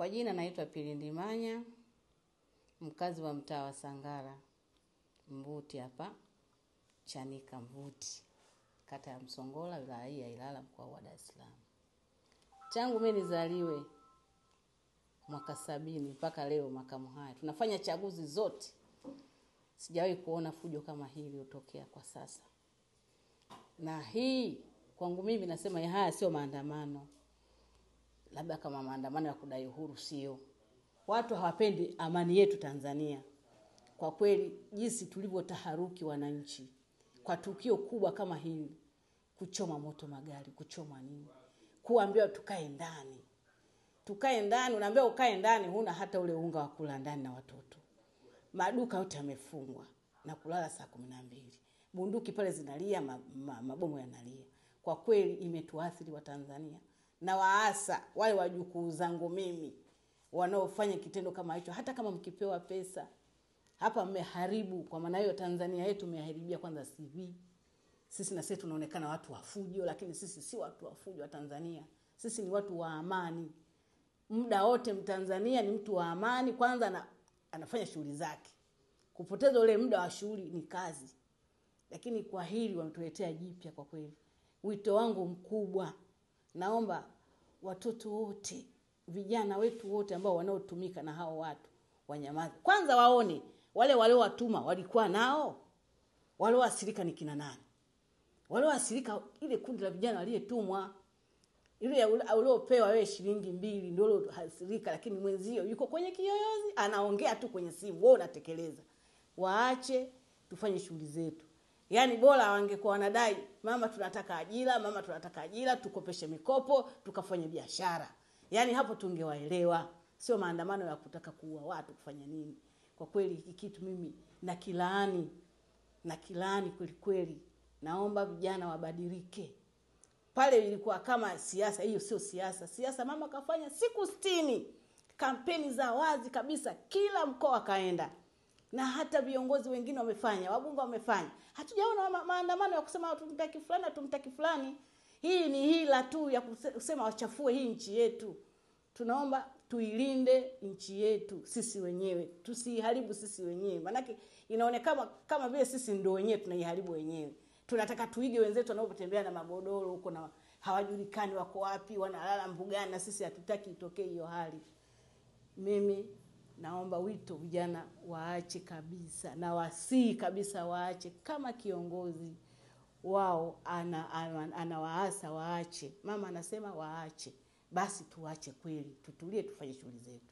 Kwa jina naitwa Pilindimanya, mkazi wa mtaa wa Sangara, Mvuti hapa, Chanika Mvuti, kata ya Msongola, wilaya ya Ilala, mkoa wa Dar es Salaam. Tangu mimi nizaliwe mwaka 70 mpaka leo makamu haya. Tunafanya chaguzi zote. Sijawahi kuona fujo kama hili utokea kwa sasa. Na hii kwangu mimi nasema haya sio maandamano. Labda kama maandamano ya kudai uhuru sio. Watu hawapendi amani yetu Tanzania. Kwa kweli jinsi tulivyotaharuki wananchi kwa tukio kubwa kama hili, kuchoma moto magari, kuchoma nini, kuambiwa tukae ndani. Tukae ndani, unaambiwa ukae ndani, huna hata ule unga wa kula ndani na watoto. Maduka yote yamefungwa na kulala saa 12. Bunduki pale zinalia, mabomu yanalia. Kwa kweli imetuathiri wa Tanzania. Na waasa wale wajukuu zangu mimi wanaofanya kitendo kama hicho, hata kama mkipewa pesa, hapa mmeharibu. Kwa maana hiyo Tanzania yetu mmeharibia kwanza CV. Sisi na sisi tunaonekana watu wa fujo, lakini sisi si watu wa fujo wa Tanzania. Sisi ni watu wa amani. Muda wote Mtanzania ni mtu wa amani, kwanza anafanya shughuli zake. Kupoteza ule muda wa shughuli ni kazi. Lakini kwa hili wametuletea jipya kwa kweli. Wito wangu mkubwa, naomba watoto wote, vijana wetu wote ambao wanaotumika na hao watu wanyamaze. Kwanza waone wale waliowatuma walikuwa nao, walioathirika ni kina nani. Walioathirika ile kundi la vijana waliyetumwa, ile uliopewa wewe shilingi 2 ndio ulioathirika, lakini mwenzio yuko kwenye kiyoyozi anaongea tu kwenye simu, wewe unatekeleza. Waache tufanye shughuli zetu. Yaani bora wangekuwa wanadai mama tunataka ajira, tukopeshe mikopo, tukafanye biashara. Yaani hapo tungewaelewa. Sio maandamano ya kutaka kuua watu kufanya nini. Kwa kweli hiki kitu mimi nakilaani kweli kweli. Naomba vijana wabadilike. Pale ilikuwa kama siasa, hiyo sio siasa. Siasa mama kafanya siku 60. Kampeni za wazi kabisa, kila mkoa kaenda. Na hata viongozi wengine wamefanya, wabunge wamefanya. Hatujaona maandamano ya kusema tumtaki fulani. Hii ni hila tu ya kusema wachafue hii nchi yetu. Tunaomba tuilinde nchi yetu sisi wenyewe. Tusiharibu sisi wenyewe. Maana inaonekana kama vile sisi ndio wenyewe tunaiharibu wenyewe. Tunataka tuige wenzetu wanaotembea na magodoro huko na hawajulikani wako wapi, wanalala mbugani, na sisi hatutaki itokee hiyo hali. Mimi naomba wito vijana waache kabisa, na wasii kabisa waache. Kama kiongozi wao anawaasa waache, mama anasema waache, basi tuache kweli, tutulie tufanye shughuli zetu.